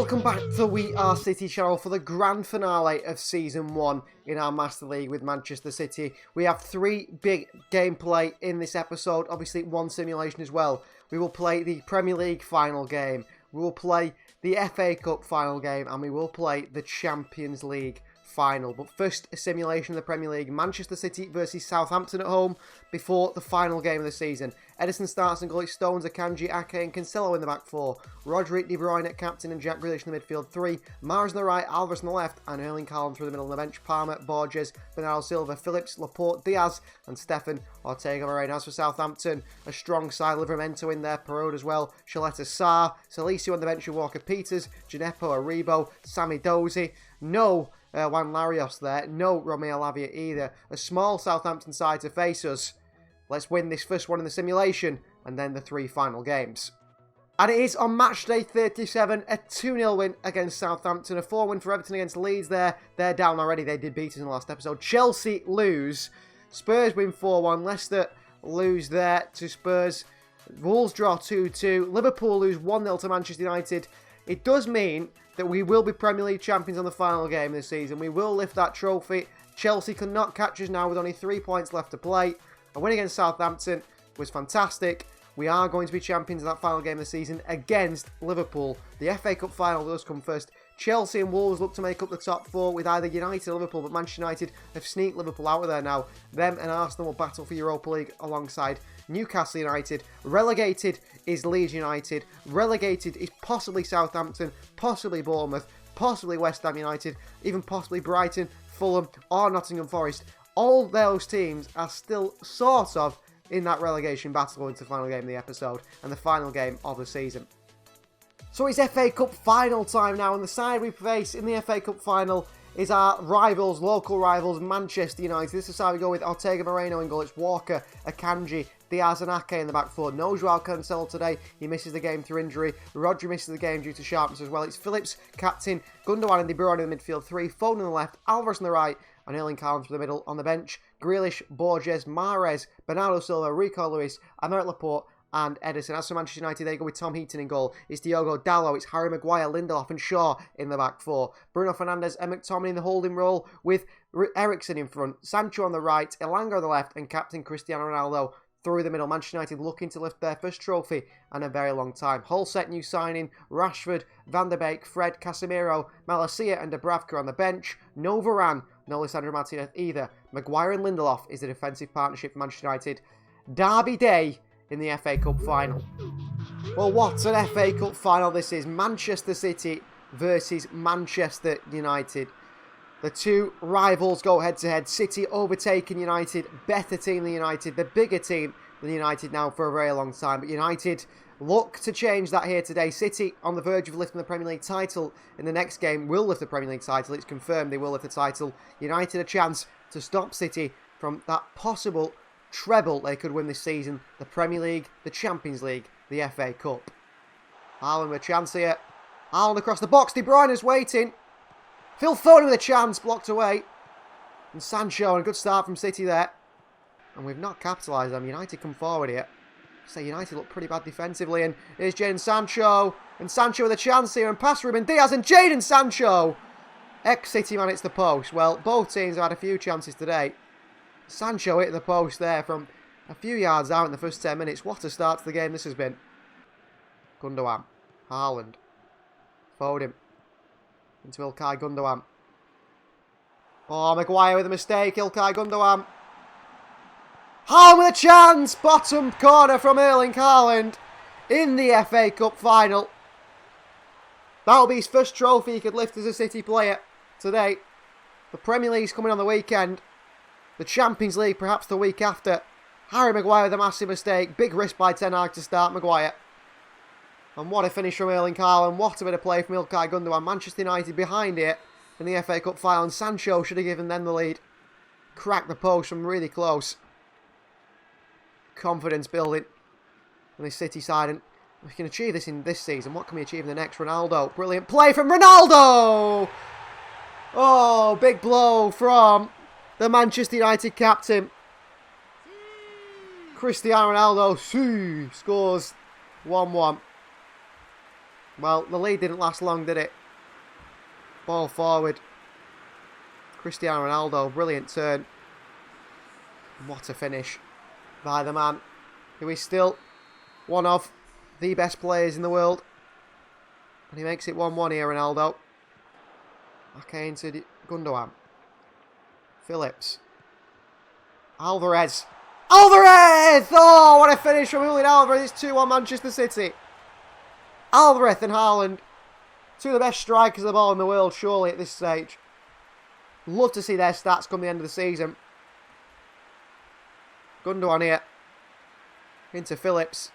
Welcome back to the We Are City channel for the grand finale of Season 1 in our Master League with Manchester City. We have 3 big gameplay in this episode, obviously 1 simulation as well. We will play the Premier League final game, we will play the FA Cup final game, and we will play the Champions League final. But first, a simulation of the Premier League. Manchester City versus Southampton at home before the final game of the season. Edison starts and goalie Stones, Akanji, Ake and Cancelo in the back 4. Rodri, De Bruyne at captain and Jack Grealish in the midfield 3. Mars on the right, Alvarez on the left and Erling Haaland through the middle of the bench. Palmer, Borges, Bernardo Silva, Phillips, Laporte, Diaz and Stefan Ortega-Moreno. As for Southampton, a strong side. Livramento in there, Perraud as well. Shaletta Sarr, Salisu on the bench with Walker Peters, Gineppo, Aribo, Sammy Dozy. No Juan Larios there. No Romeo Lavia either. A small Southampton side to face us. Let's win this first one in the simulation and then the 3 final games. And it is on match day 37, a 2-0 win against Southampton. A 4 win for Everton against Leeds there. They're down already. They did beat us in the last episode. Chelsea lose. Spurs win 4-1. Leicester lose there to Spurs. Wolves draw 2-2. Liverpool lose 1-0 to Manchester United. It does mean that we will be Premier League champions on the final game this season. We will lift that trophy. Chelsea cannot catch us now with only 3 points left to play. A win against Southampton was fantastic. We are going to be champions in that final game of the season against Liverpool. The FA Cup final does come first. Chelsea and Wolves look to make up the top 4 with either United or Liverpool, but Manchester United have sneaked Liverpool out of there now. Them and Arsenal will battle for Europa League alongside Newcastle United. Relegated is Leeds United. Relegated is possibly Southampton, possibly Bournemouth, possibly West Ham United, even possibly Brighton, Fulham or Nottingham Forest. All those teams are still sort of in that relegation battle going to the final game of the episode and the final game of the season. So it's FA Cup final time now, and the side we face in the FA Cup final is our rivals, local rivals, Manchester United. This is how we go with Ortega-Moreno in goal. It's Walker, Akanji, Diaz and Ake in the back 4. No Joao Cancelo today. He misses the game through injury. Rodri misses the game due to sharpness as well. It's Phillips, captain, Gundogan and De Bruyne in the midfield 3. Foden on the left, Alvarez on the right, and Erling Haaland for the middle. On the bench, Grealish, Borges, Mahrez, Bernardo Silva, Rico Lewis, Aymeric Laporte, and Edison. As for Manchester United, they go with Tom Heaton in goal. It's Diogo Dalot, it's Harry Maguire, Lindelof and Shaw in the back 4. Bruno Fernandes and McTominay in the holding role with Eriksen in front. Sancho on the right, Elanga on the left and captain Cristiano Ronaldo through the middle. Manchester United looking to lift their first trophy in a very long time. Whole set new signing, Rashford, Van der Beek, Fred, Casemiro, Malacia and Dubravka on the bench. No Varane, no Lisandro Martinez either. Maguire and Lindelof is the defensive partnership for Manchester United. Derby day in the FA Cup final. Well, what an FA Cup final this is. Manchester City versus Manchester United. The 2 rivals go head to head. City overtaking United, better team than United, the bigger team than United now for a very long time. But United look to change that here today. City on the verge of lifting the Premier League title in the next game. Will lift the Premier League title. It's confirmed they will lift the title. United a chance to stop City from that possible treble they could win this season. The Premier League, the Champions League, the FA Cup. Haaland with a chance here. Haaland across the box. De Bruyne is waiting. Phil Foden with a chance, blocked away. And Sancho, and a good start from City there. And we've not capitalised on United come forward here. So United look pretty bad defensively. And here's Jadon Sancho. And Sancho with a chance here. And pass Ruben Diaz. And Jadon Sancho. Ex-City man hits the post. Well, both teams have had a few chances today. Sancho hit the post there from a few yards out in the first 10 minutes. What a start to the game this has been. Gundogan. Haaland. Foden. Into Ilkay Gundogan. Oh, Maguire with a mistake. Ilkay Gundogan. Haaland with a chance. Bottom corner from Erling Haaland in the FA Cup final. That'll be his first trophy he could lift as a City player today. The Premier League's coming on the weekend. The Champions League perhaps the week after. Harry Maguire with a massive mistake. Big risk by Ten Hag to start Maguire. And what a finish from Erling Haaland. What a bit of play from Ilkay Gundogan. Manchester United behind it in the FA Cup final. And Sancho should have given them the lead. Cracked the post from really close. Confidence building on this City side. And we can achieve this in this season. What can we achieve in the next? Ronaldo. Brilliant play from Ronaldo. Oh, big blow from the Manchester United captain. Cristiano Ronaldo scores 1-1. Well, the lead didn't last long, did it? Ball forward. Cristiano Ronaldo, brilliant turn. What a finish by the man who is still one of the best players in the world. And he makes it 1-1 here, Ronaldo. Back into Gundogan. Phillips. Alvarez. Alvarez! Oh, what a finish from Julian Alvarez. It's 2-1 Manchester City. Alvarez and Haaland. Two of the best strikers of the ball in the world, surely, at this stage. Love to see their stats come the end of the season. Gundogan here. Into Phillips.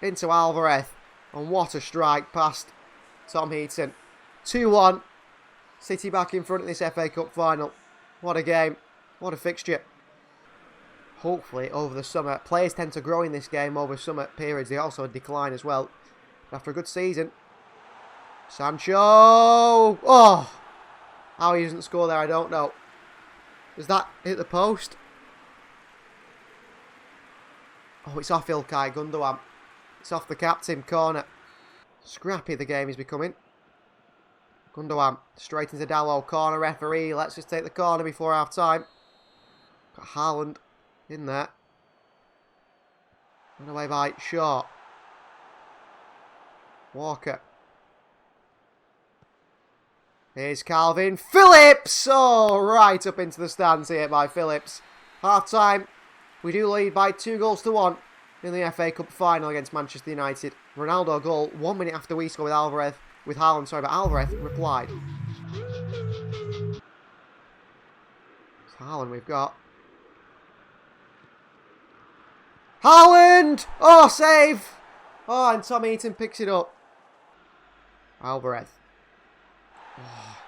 Into Alvarez. And what a strike past Tom Heaton. 2-1. City back in front of this FA Cup final. What a game. What a fixture. Hopefully, over the summer. Players tend to grow in this game over summer periods. They also decline as well. After a good season. Sancho! Oh! How he doesn't score there, I don't know. Does that hit the post? Oh, it's off Ilkay Gundogan. It's off the captain, corner. Scrappy the game is becoming. Gundogan, straight into Dalot, corner referee. Let's just take the corner before half time. Got Haaland in there. Run away by Shaw. Walker. Here's Calvin Phillips. Oh, right up into the stands here by Phillips. Half time. We do lead by 2-1 in the FA Cup final against Manchester United. Ronaldo goal 1 minute after we score with Alvarez. With Haaland, sorry, but Alvarez replied. It's Haaland we've got. Haaland! Oh, save! Oh, and Tom Heaton picks it up. Alvarez. Oh,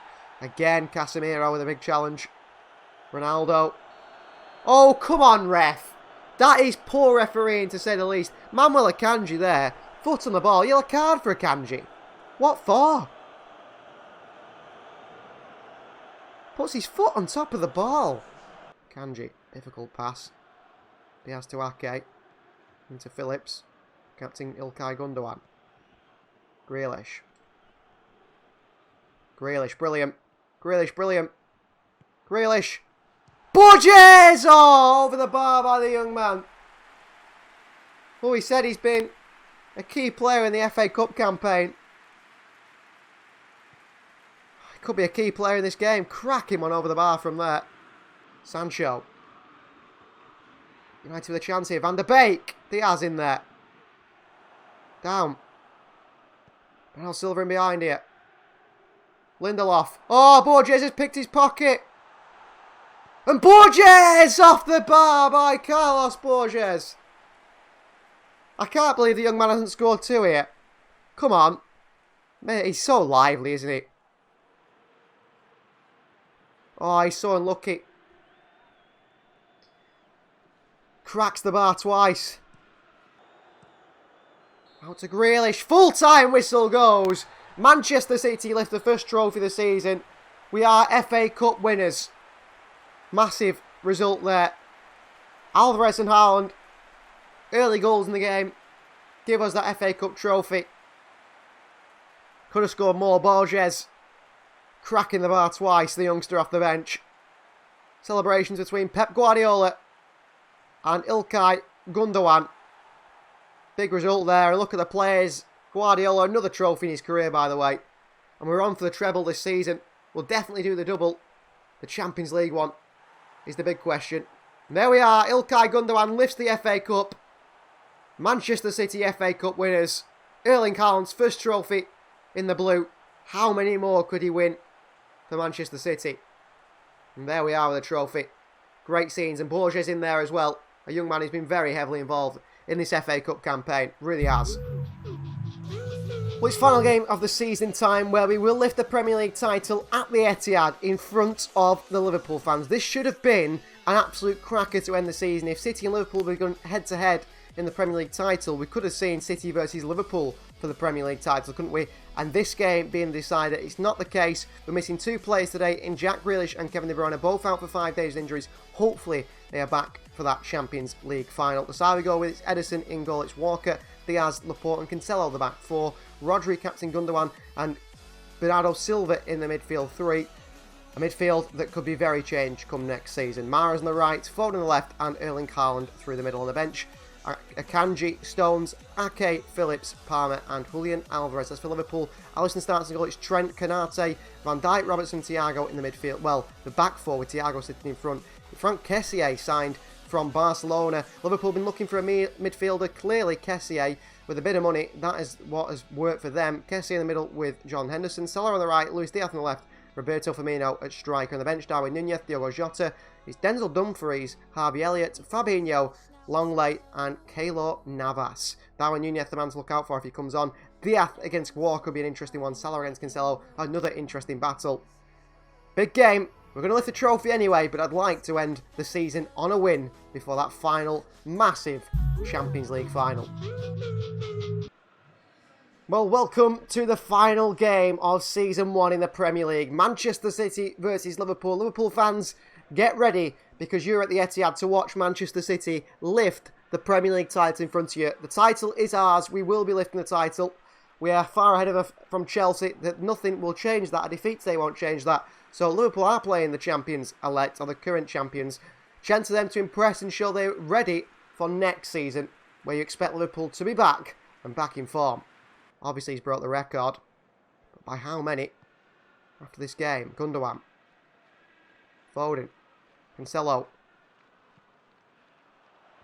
again, Casemiro with a big challenge. Ronaldo. Oh, come on, ref. That is poor refereeing, to say the least. Manuel Akanji there. Foot on the ball. Yellow card for Akanji. What for? Puts his foot on top of the ball. Akanji. Difficult pass. Diaz to Ake. Into Phillips. Captain Ilkay Gundogan. Grealish. Grealish, brilliant. Grealish, brilliant. Grealish. Borges! Oh, over the bar by the young man. Oh, he said he's been a key player in the FA Cup campaign. He could be a key player in this game. Crack him on over the bar from there. Sancho. United with a chance here. Van der Beek. Diaz in there. Down. Bernal Silva in behind here. Lindelof. Oh, Borges has picked his pocket. And Borges off the bar by Carlos Borges. I can't believe the young man hasn't scored two here. Come on. Mate, he's so lively, isn't he? Oh, he's so unlucky. Cracks the bar twice. Out to Grealish. Full-time whistle goes. Manchester City lift the first trophy of the season. We are FA Cup winners. Massive result there. Alvarez and Haaland. Early goals in the game. Give us that FA Cup trophy. Could have scored more. Borges. Cracking the bar twice. The youngster off the bench. Celebrations between Pep Guardiola and Ilkay Gundogan. Big result there. And look at the players. Guardiola, another trophy in his career, by the way. And we're on for the treble this season. We'll definitely do the double. The Champions League one is the big question. And there we are. Ilkay Gundogan lifts the FA Cup. Manchester City FA Cup winners. Erling Haaland's first trophy in the blue. How many more could he win for Manchester City? And there we are with the trophy. Great scenes. And Borges in there as well. A young man who's been very heavily involved in this FA Cup campaign. Really has. Well, it's final game of the season time where we will lift the Premier League title at the Etihad in front of the Liverpool fans. This should have been an absolute cracker to end the season. If City and Liverpool were going head-to-head in the Premier League title, we could have seen City versus Liverpool for the Premier League title, couldn't we? And this game being decided, it's not the case. We're missing two players today in Jack Grealish and Kevin De Bruyne, both out for 5 days with injuries. Hopefully, they are back for that Champions League final. The side we go with, it's Edison in goal, it's Walker, Diaz, Laporte and Cancelo the back four. Rodri, captain Gundogan and Bernardo Silva in the midfield three. A midfield that could be very changed come next season. Mahrez on the right, Foden on the left, and Erling Haaland through the middle on the bench. Akanji, Stones, Ake, Phillips, Palmer, and Julian Alvarez. That's for Liverpool. Alisson starts to goal. It's Trent, Canate, Van Dijk, Robertson, Thiago in the midfield. Well, the back four with Thiago sitting in front. Frank Kessié signed from Barcelona. Liverpool been looking for a midfielder. Clearly, Kessié with a bit of money. That is what has worked for them. Kessié in the middle with John Henderson. Salah on the right, Luis Diaz on the left. Roberto Firmino at striker on the bench. Darwin Nunez, Diogo Jota. It's Denzel Dumfries, Harvey Elliott, Fabinho, Longley, and Keylor Navas. Darwin Nunez, the man to look out for if he could on. Diaz against Walker could be an interesting one. Salah against Cancelo, another interesting battle. Big game. We're going to lift the trophy anyway, but I'd like to end the season on a win before that final massive Champions League final. Well, welcome to the final game of Season 1 in the Premier League. Manchester City versus Liverpool. Liverpool fans, get ready, because you're at the Etihad to watch Manchester City lift the Premier League title in front of you. The title is ours. We will be lifting the title. We are far ahead from Chelsea. That nothing will change that. A defeat today won't change that. So Liverpool are playing the champions-elect, or the current champions. Chance for them to impress and show they're ready for next season, where you expect Liverpool to be back and back in form. Obviously, he's broke the record. But by how many? After this game. Gundogan. Foden. Cancelo.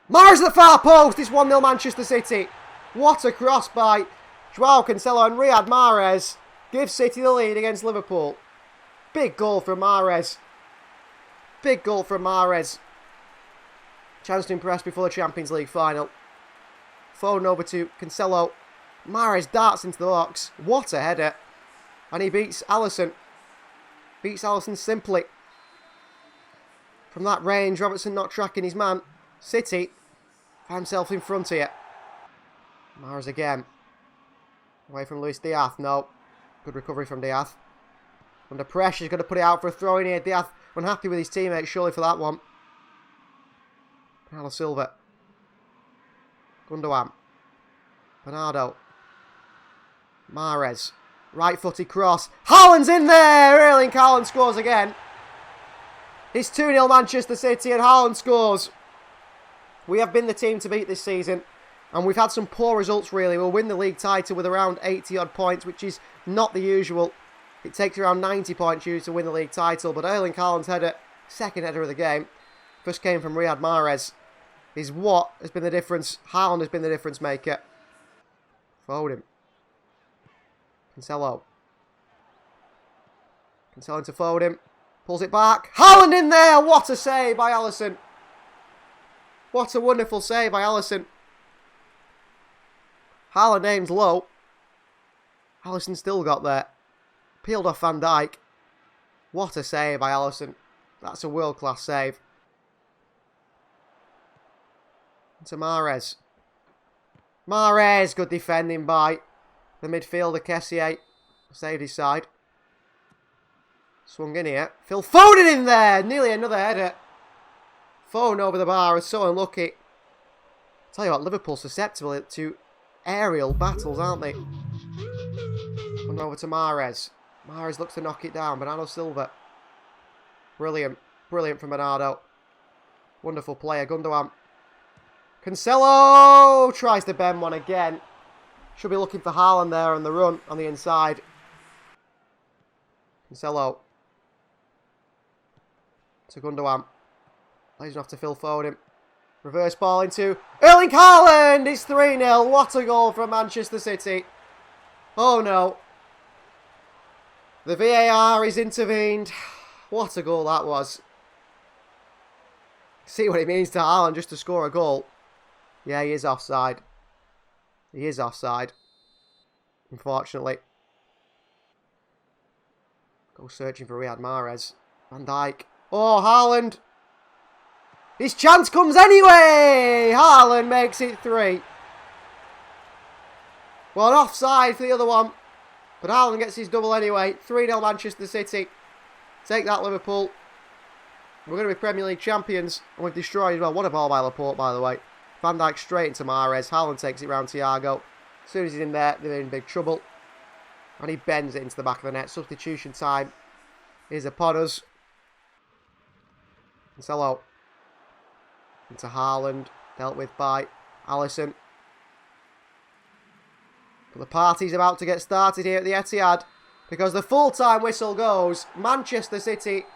Mahrez at the far post. It's 1-0 Manchester City. What a cross by Joao Cancelo, and Riyad Mahrez gives City the lead against Liverpool. Big goal from Mahrez. Big goal from Mahrez. Chance to impress before the Champions League final. Foden over to Cancelo. Mahrez darts into the box. What a header. And he beats Alisson. Beats Alisson simply. From that range, Robertson not tracking his man. City find himself in front here. Mahrez again. Away from Luis Diaz. No. Good recovery from Diaz. Under pressure, he's going to put it out for a throw in here. Diaz unhappy with his teammates, surely, for that one. Bernardo Silva. Gundogan. Bernardo. Mahrez. Right-footed cross. Haaland's in there! Erling Haaland scores again. It's 2-0 Manchester City and Haaland scores. We have been the team to beat this season. And we've had some poor results, really. We'll win the league title with around 80-odd points, which is not the usual. It takes around 90 points usually to win the league title. But Erling Haaland's header, second header of the game, first came from Riyad Mahrez, is what has been the difference. Haaland has been the difference maker. Foden. Cancelo. Cancelo into Foden. Pulls it back. Haaland in there! What a save by Alisson. What a wonderful save by Alisson. Haaland aims low. Alisson still got there. Peeled off Van Dijk. What a save by Alisson. That's a world-class save. Into Mahrez. Mahrez, good defending by the midfielder, Kessié. Saved his side. Swung in here. Phil Foden in there! Nearly another header. Foden over the bar is so unlucky. Tell you what, Liverpool's susceptible to aerial battles, aren't they? Come over to Mahrez. Mahrez looks to knock it down. Bernardo Silva. Brilliant. Brilliant from Bernardo. Wonderful player. Gundogan. Cancelo tries to bend one again. Should be looking for Haaland there on the run on the inside. Cancelo. To Gundogan. Lays off to Phil Foden. Reverse ball into Erling Haaland. It's 3-0. What a goal from Manchester City. Oh no. The VAR is intervened. What a goal that was. See what it means to Haaland just to score a goal. Yeah, he is offside. He is offside. Unfortunately. Go searching for Riyad Mahrez. Van Dijk. Oh, Haaland. His chance comes anyway. Haaland makes it 3. Well, an offside for the other one. But Haaland gets his double anyway. 3-0 Manchester City. Take that, Liverpool. We're going to be Premier League champions. And we've destroyed as well. What a ball by Laporte, by the way. Van Dijk straight into Mahrez. Haaland takes it round Thiago. As soon as he's in there, they're in big trouble. And he bends it into the back of the net. Substitution time is upon us. Cancelo into Haaland, dealt with by Alisson. But the party's about to get started here at the Etihad, because the full-time whistle goes. Manchester City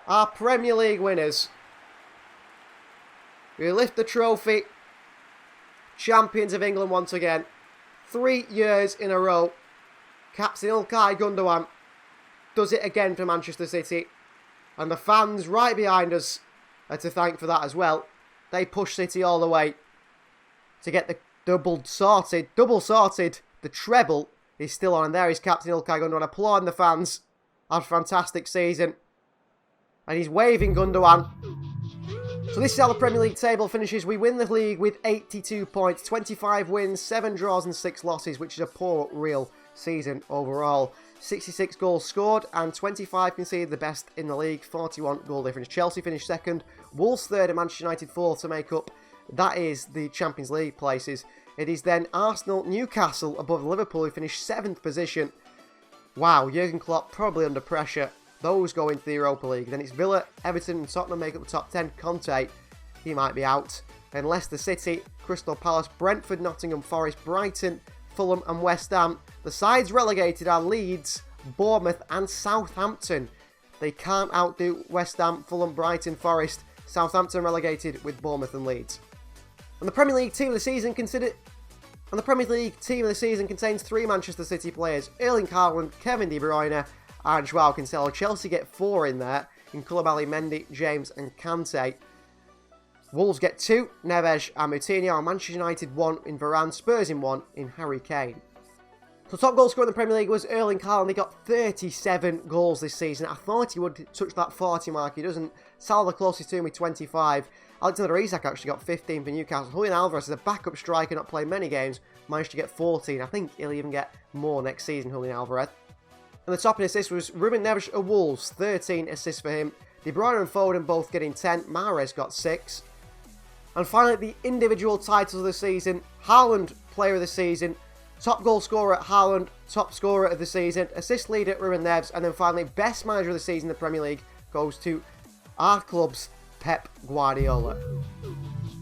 are Premier League winners. We lift the trophy. Champions of England once again. 3 years in a row. Captain İlkay Gündoğan does it again for Manchester City. And the fans right behind us are to thank for that as well. They push City all the way to get the double sorted. The treble is still on. And there is Captain İlkay Gündoğan applauding the fans. Had a fantastic season. And he's waving Gündoğan. So this is how the Premier League table finishes. We win the league with 82 points. 25 wins, 7 draws and 6 losses, which is a poor real season overall. 66 goals scored and 25 conceded, the best in the league. 41 goal difference. Chelsea finished second. Wolves third and Manchester United fourth to make up. That is the Champions League places. It is then Arsenal, Newcastle above Liverpool, who finished 7th position. Wow, Jurgen Klopp probably under pressure. Those go into the Europa League. Then it's Villa, Everton and Tottenham make up the top 10. Conte, he might be out. Then Leicester City, Crystal Palace, Brentford, Nottingham Forest, Brighton, Fulham and West Ham. The sides relegated are Leeds, Bournemouth and Southampton. They can't outdo West Ham, Fulham, Brighton, Forest. Southampton relegated with Bournemouth and Leeds. And the Premier League team of the season contains 3 Manchester City players: Erling Haaland, Kevin De Bruyne and Joao Cancelo. Chelsea get 4 in there, in Koulibaly, Mendy, James and Kante. Wolves get 2, Neves and Moutinho. Manchester United 1 in Varane, Spurs in 1 in Harry Kane. So top goal scorer in the Premier League was Erling Haaland. He got 37 goals this season. I thought he would touch that 40 mark. He doesn't. Salah the closest to him with 25. Alexander Isak actually got 15 for Newcastle. Julian Alvarez is a backup striker, not playing many games, managed to get 14. I think he'll even get more next season, Julian Alvarez. And the top in assists was Ruben Neves of Wolves, 13 assists for him. De Bruyne and Foden both getting 10. Mahrez got 6. And finally, the individual titles of the season. Haaland, player of the season. Top goal scorer at Haaland, top scorer of the season. Assist leader Ruben Neves. And then finally, best manager of the season in the Premier League goes to our club's Pep Guardiola.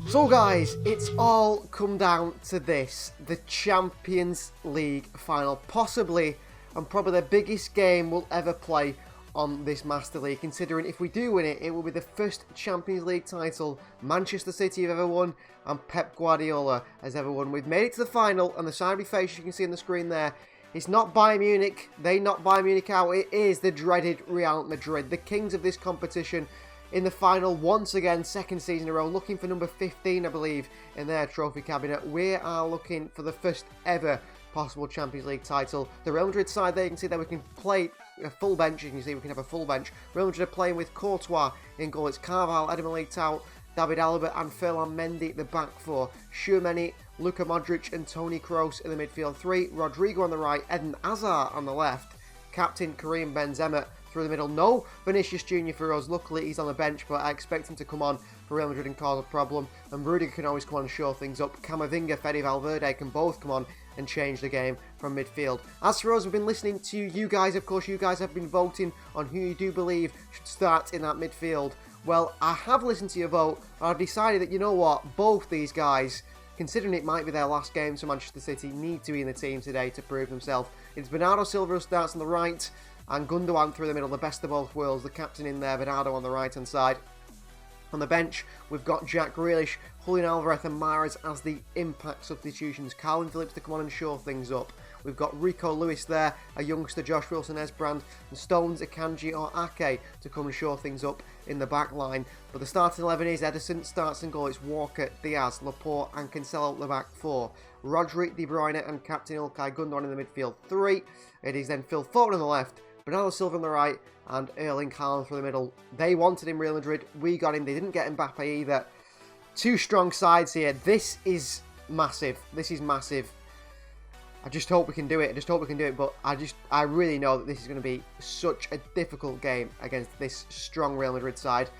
So guys, it's all come down to this. The Champions League final. Possibly and probably the biggest game we'll ever play on this Master League, considering if we do win it, it will be the first Champions League title Manchester City have ever won and Pep Guardiola has ever won. We've made it to the final, and the side we face, you can see on the screen there, it's not Bayern Munich. They knocked Bayern Munich out. It is the dreaded Real Madrid, the kings of this competition, in the final once again, second season in a row, looking for number 15, I believe, in their trophy cabinet. We are looking for the first ever possible Champions League title. The Real Madrid side there, you can see that we can play a full bench. You can see we can have a full bench. Real Madrid are playing with Courtois in goal. It's Carvalho, Eder Militao, David Alaba and Ferland Mendy at the back 4. Tchouameni, Luka Modric and Toni Kroos in the midfield 3. Rodrigo on the right, Eden Hazard on the left. Captain Karim Benzema through the middle. No Vinicius Jr. for us. Luckily, he's on the bench, but I expect him to come on for Real Madrid and cause a problem. And Rudiger can always come on and show things up. Camavinga, Fede Valverde can both come on and change the game from midfield. As for us, we've been listening to you guys. Of course, you guys have been voting on who you do believe should start in that midfield. Well, I have listened to your vote, and I've decided that, you know what, both these guys, considering it might be their last game for Manchester City, need to be in the team today to prove themselves. It's Bernardo Silva who starts on the right, and Gundogan through the middle, the best of both worlds, the captain in there, Bernardo on the right-hand side. On the bench, we've got Jack Grealish, Julian Alvarez and Mahrez as the impact substitutions. Calvin Phillips to come on and show things up. We've got Rico Lewis there, a youngster, Josh Wilson-Esbrand, and Stones, Akanji or Ake to come and show things up in the back line. But the starting 11 is Ederson, starts and goal. It's Walker, Diaz, Laporte and Cancelo at the back 4. Rodri, De Bruyne and Captain İlkay Gündoğan in the midfield 3. It is then Phil Foden on the left, Bernardo Silva on the right, and Erling Haaland through the middle. They wanted him, Real Madrid. We got him. They didn't get Mbappe either. Two strong sides here. This is massive. This is massive. I just hope we can do it. But I really know that this is going to be such a difficult game against this strong Real Madrid side.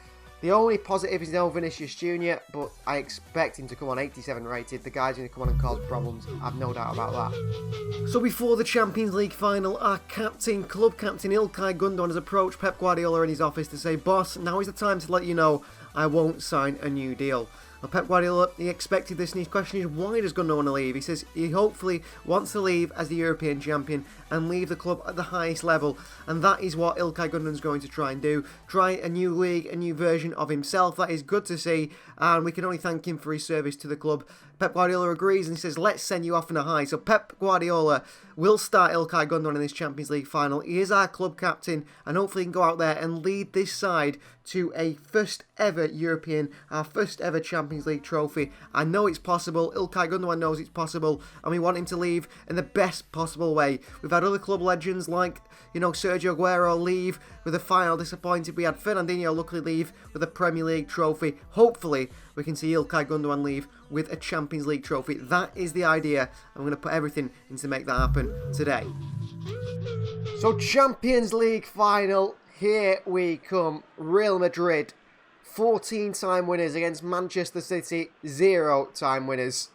The only positive is no Vinicius Jr., but I expect him to come on 87 rated. The guy's going to come on and cause problems. I've no doubt about that. So before the Champions League final, our captain, club captain Ilkay Gundogan has approached Pep Guardiola in his office to say, "Boss, now is the time to let you know I won't sign a new deal." Now, Pep Guardiola, he expected this, and his question is, why does Gundogan want to leave? He says he hopefully wants to leave as the European champion and leave the club at the highest level, and that is what Ilkay Gundogan's going to try and do. Try a new league, a new version of himself. That is good to see, and we can only thank him for his service to the club. Pep Guardiola agrees and he says, let's send you off in a high. So Pep Guardiola will start Ilkay Gundogan in this Champions League final. He is our club captain, and hopefully he can go out there and lead this side to a first ever European, our first ever Champions League trophy. I know it's possible. Ilkay Gundogan knows it's possible, and we want him to leave in the best possible way. We've had other club legends like, Sergio Aguero leave with a final disappointed. We had Fernandinho luckily leave with a Premier League trophy. Hopefully we can see Ilkay Gundogan leave with a Champions League trophy. That is the idea. I'm going to put everything in to make that happen today. So Champions League final, here we come. Real Madrid, 14-time winners against Manchester City, 0-time winners.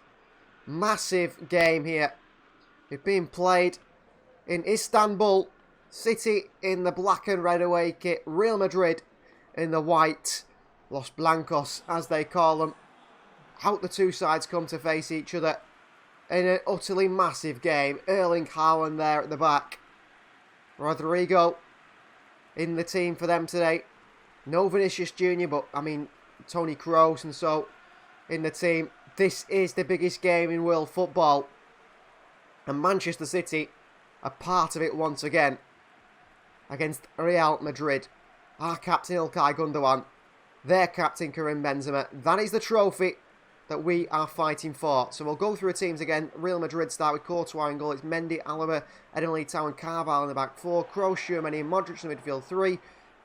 Massive game here. It's being played in Istanbul. City in the black and red away kit. Real Madrid in the white. Los Blancos, as they call them. Out the two sides come to face each other in an utterly massive game. Erling Haaland there at the back. Rodrigo in the team for them today. No Vinicius Jr., but, Toni Kroos and so in the team. This is the biggest game in world football. And Manchester City are part of it once again against Real Madrid. Our captain Ilkay Gundogan, their captain Karim Benzema. That is the trophy that we are fighting for. So we'll go through the teams again. Real Madrid start with Courtois in goal. It's Mendy, Alaba, Eden Militao and Carvalho in the back four. Kroos, Tchouaméni and Modric in the midfield three.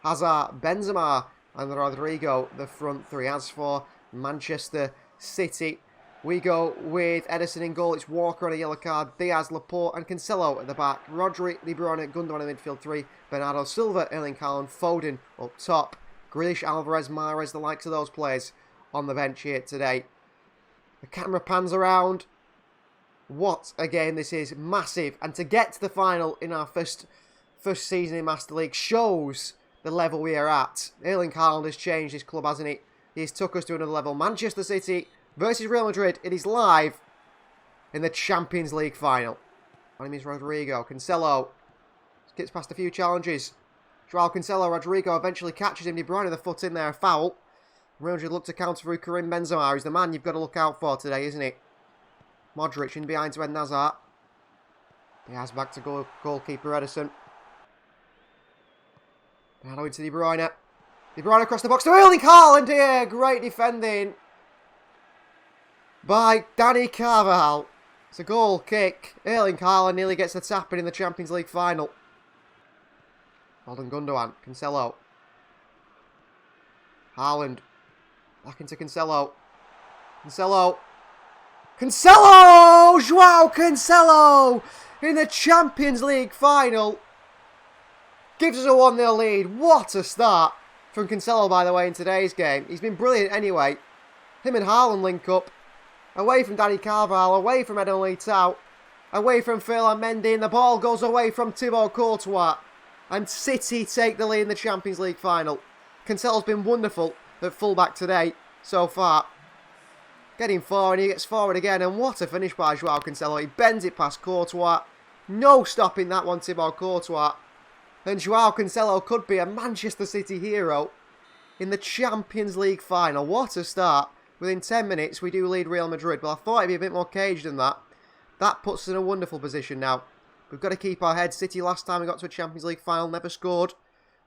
Hazard, Benzema and Rodrigo, the front three. As for Manchester City, we go with Ederson in goal. It's Walker on a yellow card. Diaz, Laporte and Cancelo at the back. Rodri, De Bruyne, Gundogan in the midfield three. Bernardo Silva, Erling Haaland, Foden up top. Grealish, Alvarez, Mahrez, the likes of those players on the bench here today. The camera pans around. What a game this is. Massive. And to get to the final in our first season in Master League shows the level we are at. Erling Haaland has changed his club, hasn't he? He's took us to another level. Manchester City versus Real Madrid. It is live in the Champions League final. My name is Rodrigo. Cancelo gets past a few challenges. Joao Cancelo, Rodrigo eventually catches him. De Bruyne with the foot in there. Foul. Real Madrid look to counter through Karim Benzema. He's the man you've got to look out for today, isn't he? Modric in behind to Eden Hazard. Diaz back to goalkeeper Ederson. Now into De Bruyne. De Bruyne across the box to Erling Haaland here. Great defending by Dani Carvalho. It's a goal kick. Erling Haaland nearly gets the tap in the Champions League final. Holden Gundogan. Cancelo. Haaland. Back into Cancelo. Cancelo! Joao Cancelo! In the Champions League final. Gives us a 1-0 lead. What a start from Cancelo, by the way, in today's game. He's been brilliant anyway. Him and Haaland link up. Away from Dani Carvalho. Away from Eden Militao. Away from Ferland Mendy. And the ball goes away from Thibaut Courtois. And City take the lead in the Champions League final. Cancelo's been wonderful at fullback today so far. Getting forward, he gets forward again, and what a finish by Joao Cancelo. He bends it past Courtois. No stopping that one, Thibaut Courtois. And Joao Cancelo could be a Manchester City hero in the Champions League final. What a start. Within 10 minutes, we do lead Real Madrid, but I thought it'd be a bit more caged than that. That puts us in a wonderful position now. We've got to keep our heads. City last time we got to a Champions League final never scored.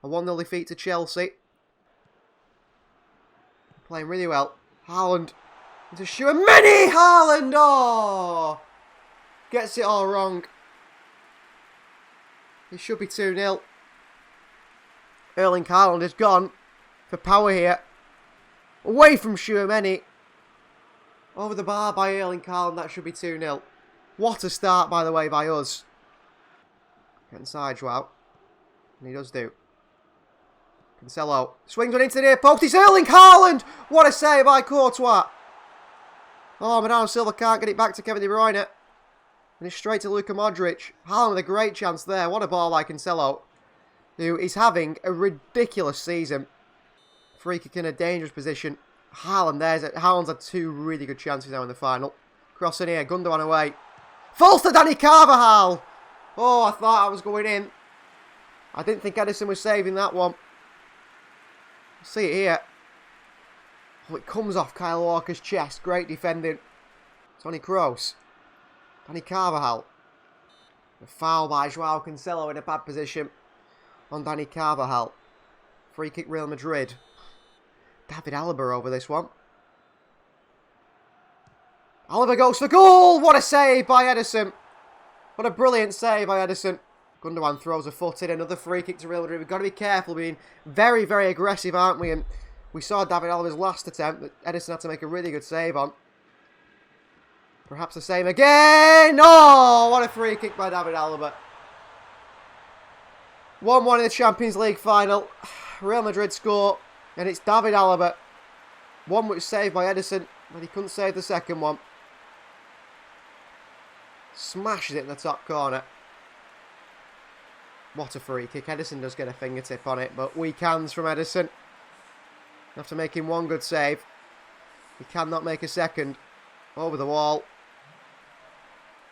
A 1-0 defeat to Chelsea. Playing really well. Haaland into Tchouaméni. Haaland! Oh! Gets it all wrong. It should be 2-0. Erling Haaland has gone for power here. Away from Tchouaméni. Over the bar by Erling Haaland. That should be 2-0. What a start, by the way, by us. Get inside, Joao. And he does do. Cancelo swings one into the near post. It's Erling Haaland. What a save by Courtois. Oh, Bernardo Silva can't get it back to Kevin De Bruyne. And it's straight to Luka Modric. Haaland with a great chance there. What a ball by Cancelo, who is having a ridiculous season. Free kick in a dangerous position. Haaland's had two really good chances now in the final. Cross in here, Gundogan away. Falls to Dani Carvajal. Oh, I thought I was going in. I didn't think Edison was saving that one. See it here. Oh, it comes off Kyle Walker's chest. Great defending. Toni Kroos. Dani Carvajal. A foul by Joao Cancelo in a bad position on Dani Carvajal. Free kick Real Madrid. David Alaba over this one. Alaba goes for goal. What a save by Edison. What a brilliant save by Edison. Gundogan throws a foot in. Another free kick to Real Madrid. We've got to be careful, being very, very aggressive, aren't we? And we saw David Alba's last attempt that Edison had to make a really good save on. Perhaps the same again. Oh, what a free kick by David Alba. 1-1 in the Champions League final. Real Madrid score. And it's David Alaba. One which was saved by Edison, but he couldn't save the second one. Smashes it in the top corner. What a free kick. Edison does get a fingertip on it, but weak hands from Edison. After making one good save, he cannot make a second. Over the wall.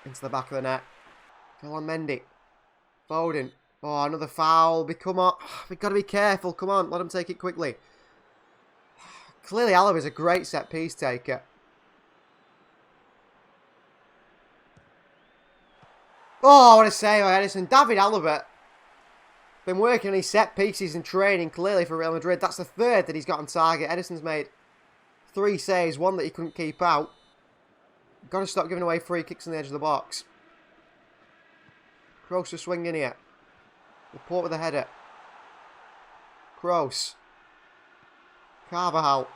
Into the back of the net. Ferland Mendy. Foden. Oh, another foul. We've got to be careful. Come on, let him take it quickly. Clearly, Alaba is a great set-piece taker. Oh, what a save by Edison. David Alaba. Been working on his set-pieces and training, clearly, for Real Madrid. That's the third that he's got on target. Edison's made 3 saves, one that he couldn't keep out. Got to stop giving away free kicks on the edge of the box. Kroos to swing in here. Laporte with a header. Kroos. Carvajal.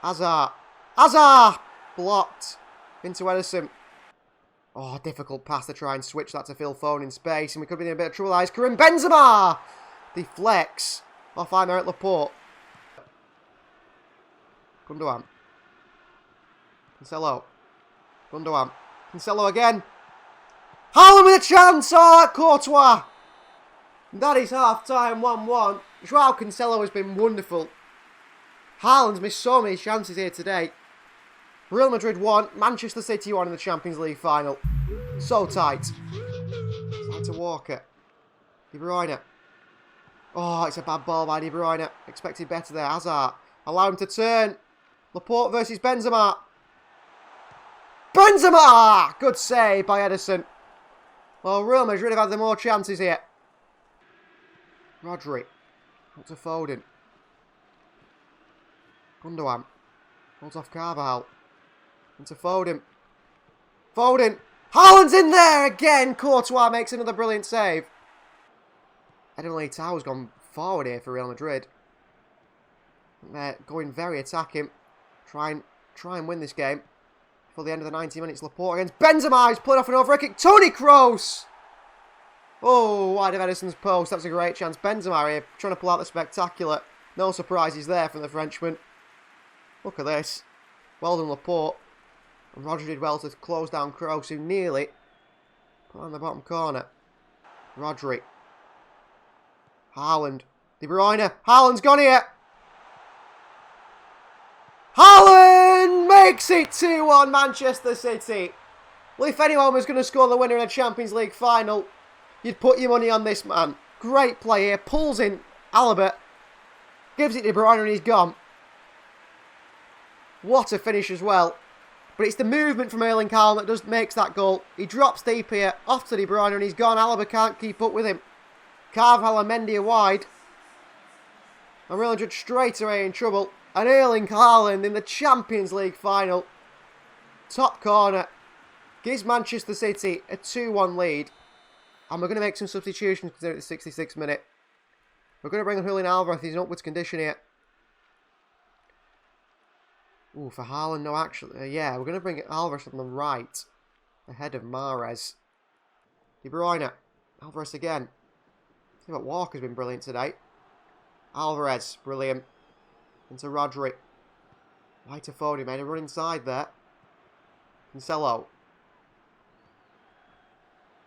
Hazard! Blocked. Into Edison. Oh, difficult pass to try and switch that to Phil Foden in space. And we could be in a bit of trouble. Karim Benzema! Deflects off Aymeric Laporte. Gundogan. Cancelo. Gundogan. Cancelo again. Haaland with a chance! Oh, Courtois! That is half-time, 1-1. Joao Cancelo has been wonderful. Haaland's missed so many chances here today. Real Madrid won, Manchester City won in the Champions League final. So tight. Side to Walker. De Bruyne. Oh, it's a bad ball by De Bruyne. Expected better there. Hazard. Allow him to turn. Laporte versus Benzema. Benzema! Good save by Edison. Well, Real Madrid have had the more chances here. Rodri. Up to Foden. Gundogan. Holds off Carvajal. Into Foden. Foden. Haaland's in there again. Courtois makes another brilliant save. Eden Militao's gone forward here for Real Madrid. They're going very attacking. Try and win this game. Before the end of the 90 minutes, Laporte against Benzema. He's played off an overhead kick. Toni Kroos. Oh, wide of Edison's post. That's a great chance. Benzema here trying to pull out the spectacular. No surprises there from the Frenchman. Look at this. Well done, Laporte. And Rodri did well to close down Kroos, who nearly put on the bottom corner. Rodri. Haaland. De Bruyne. Haaland's gone here. Haaland makes it 2-1 Manchester City. Well, if anyone was going to score the winner in a Champions League final, you'd put your money on this man. Great play here. Pulls in Alaba. Gives it to De Bruyne and he's gone. What a finish as well. But it's the movement from Erling Haaland that makes that goal. He drops deep here. Off to De Bruyne and he's gone. Alaba can't keep up with him. Carvajal and Mendy are wide. And Real Madrid straight away in trouble. And Erling Haaland in the Champions League final. Top corner. Gives Manchester City a 2-1 lead. And we're going to make some substitutions at the 66th minute. We're going to bring on Julian Alvarez. He's in upwards condition here. Ooh, for Haaland, no, actually. Yeah, we're going to bring Alvarez on the right. Ahead of Mahrez. De Bruyne. Alvarez again. See what Walker's been brilliant today. Alvarez, brilliant. Into Rodri. Right to Foden, made a run inside there. Cancelo.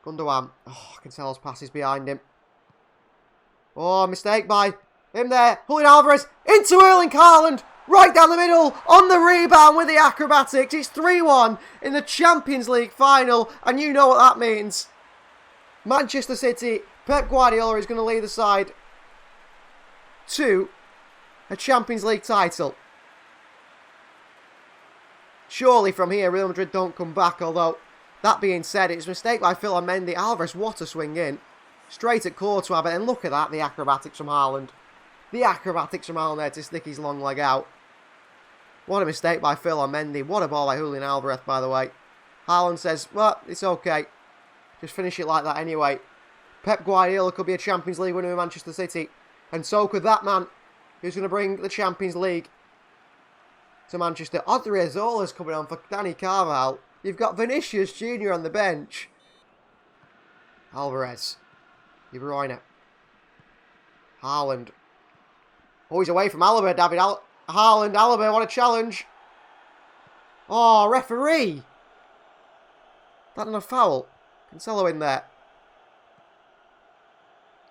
Gundogan. Oh, Cancelo's passes behind him. Oh, mistake by him there. Julian Alvarez into Erling Haaland. Right down the middle. On the rebound with the acrobatics. It's 3-1 in the Champions League final. And you know what that means. Manchester City, Pep Guardiola is going to lead the side to a Champions League title. Surely from here, Real Madrid don't come back. Although, that being said, it's a mistake by Phil Mendy. Alvarez, what a swing in. Straight at Courtois, but then look at that, the acrobatics from Haaland. The acrobatics from Haaland there to stick his long leg out. What a mistake by Phil Mendy. What a ball by Julian Alvarez, by the way. Haaland says, well, it's okay. Just finish it like that anyway. Pep Guardiola could be a Champions League winner with Manchester City. And so could that man who's going to bring the Champions League to Manchester. Odriozola's coming on for Dani Carvajal. You've got Vinicius Jr. on the bench. Alvarez. De Bruyne. Haaland. Oh, he's away from Alaba, Haaland, Alaba, what a challenge. Oh, referee. That not a foul. Cancelo in there.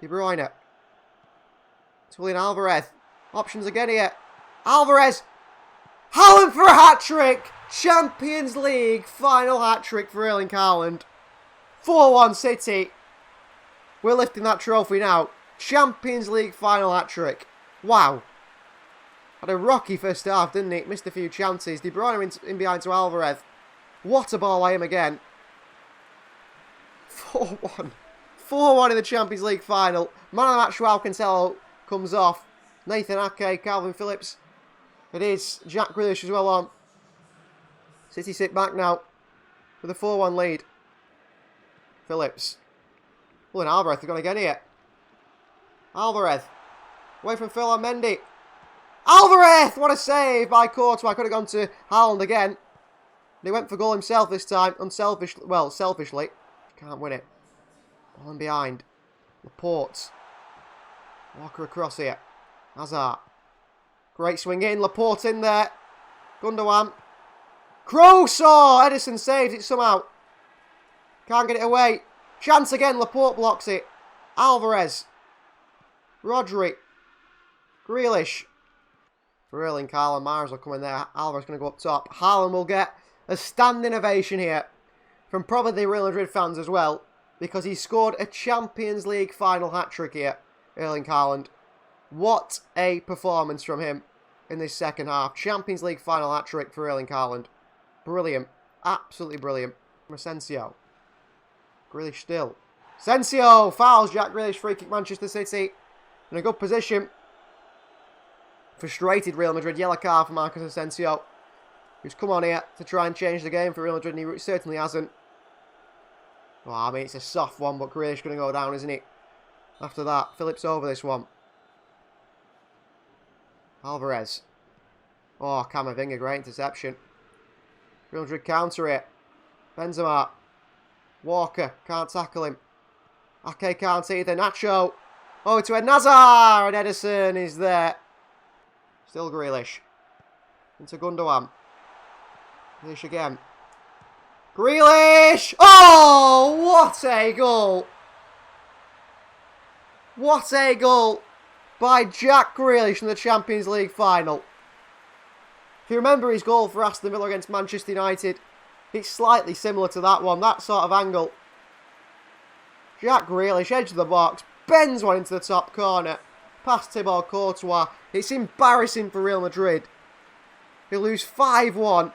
De Bruyne. Julian Alvarez. Options again here. Alvarez. Haaland for a hat-trick. Champions League final hat-trick for Erling Haaland. 4-1 City. We're lifting that trophy now. Champions League final hat-trick. Wow. Had a rocky first half, didn't he? Missed a few chances. De Bruyne in behind to Alvarez. What a ball by him again. 4-1. 4-1 in the Champions League final. Man of the match, Joao Cancelo comes off. Nathan Ake, Calvin Phillips. It is Jack Grealish as well on. City sit back now with a 4-1 lead. Phillips. Julian Alvarez is going to get here. Alvarez. Away from Phil Mendy. Alvarez! What a save by Courtois. Could have gone to Haaland again. And he went for goal himself this time. Selfishly. Can't win it. Ball in behind. Laporte. Walker across here. Hazard. Great swing in. Laporte in there. Gundogan. Kroos! Oh, Edison saves it somehow. Can't get it away. Chance again. Laporte blocks it. Alvarez. Rodri. Grealish. For Erling Haaland. Mahrez will come in there. Alvarez going to go up top. Haaland will get a standing ovation here from probably the Real Madrid fans as well, because he scored a Champions League final hat-trick here, Erling Haaland. What a performance from him in this second half. Champions League final hat-trick for Erling Haaland. Brilliant. Absolutely brilliant. From Asensio. Grealish still. Asensio fouls Jack Grealish, free kick Manchester City. In a good position. Frustrated Real Madrid. Yellow card for Marcus Asensio, who's come on here to try and change the game for Real Madrid, and he certainly hasn't. Well, I mean, it's a soft one, but Grealish going to go down, isn't he? After that, Phillips over this one. Alvarez. Oh, Camavinga, great interception. Real Madrid counter it. Benzema. Walker, can't tackle him. Ake can't either. Nacho. Oh, to Ed Hazard, and Edison is there. Still Grealish. Into Gundogan. Grealish again. Grealish! Oh, what a goal! What a goal by Jack Grealish in the Champions League final. If you remember his goal for Aston Villa against Manchester United, it's slightly similar to that one, that sort of angle. Jack Grealish, edge of the box, bends one into the top corner, past Thibaut Courtois. It's embarrassing for Real Madrid. They lose 5-1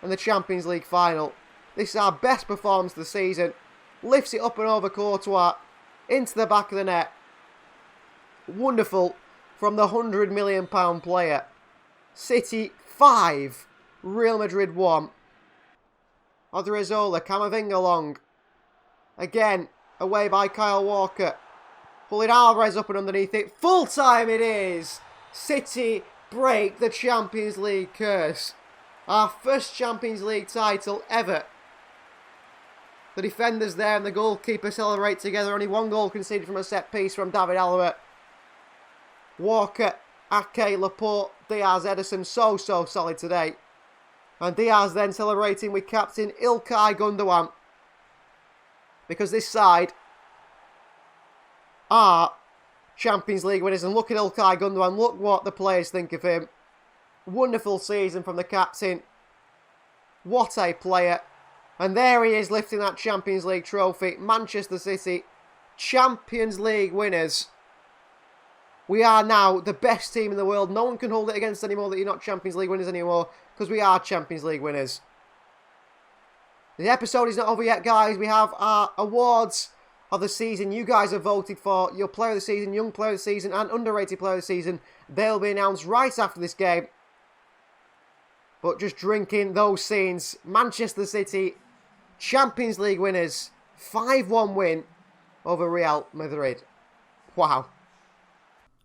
in the Champions League final. This is our best performance of the season. Lifts it up and over Courtois, into the back of the net. Wonderful from the £100 million player. City 5, Real Madrid 1. Odriozola, Camavinga long. Again, away by Kyle Walker. Julian Alvarez up and underneath it. Full time it is. City break the Champions League curse. Our first Champions League title ever. The defenders there and the goalkeeper celebrate together. Only one goal conceded from a set piece from David Alaba. Walker, Ake, Laporte, Diaz, Ederson, so solid today. And Diaz then celebrating with captain İlkay Gundogan. Because this side are Champions League winners. And look at İlkay Gundogan. Look what the players think of him. Wonderful season from the captain. What a player. And there he is lifting that Champions League trophy. Manchester City, Champions League winners. We are now the best team in the world. No one can hold it against anymore that you're not Champions League winners anymore, because we are Champions League winners. The episode is not over yet, guys. We have our awards of the season. You guys have voted for your player of the season, young player of the season, and underrated player of the season. They'll be announced right after this game. But just drinking those scenes. Manchester City, Champions League winners. 5-1 win over Real Madrid. Wow.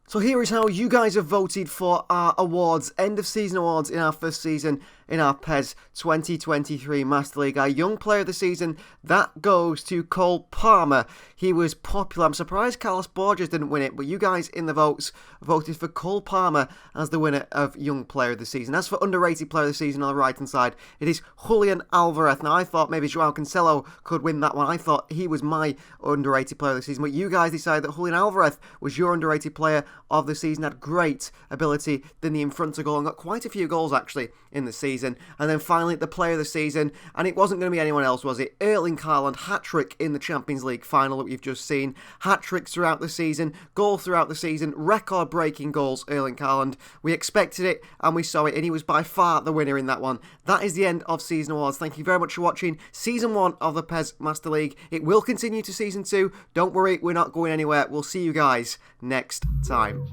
So here is how you guys have voted for our awards, end of season awards in our first season in our PES 2023 Master League. Our young player of the season, that goes to Cole Palmer. He was popular. I'm surprised Carlos Borges didn't win it, but you guys in the votes voted for Cole Palmer as the winner of young player of the season. As for underrated player of the season on the right hand side, it is Julian Alvarez. Now I thought maybe Joao Cancelo could win that one. I thought he was my underrated player of the season, but you guys decided that Julian Alvarez was your underrated player of the season. Had great ability, didn't he, in front of goal, and got quite a few goals actually in the season. And then finally the player of the season, and it wasn't going to be anyone else, was it? Erling Haaland, hat-trick in the Champions League final that we've just seen. Hat-tricks throughout the season, goal throughout the season, record-breaking goals, Erling Haaland. We expected it and we saw it, and he was by far the winner in that one. That is the end of season awards. Thank you very much for watching season 1 of the PES Master League. It will continue to season 2. Don't worry, we're not going anywhere. We'll see you guys next time.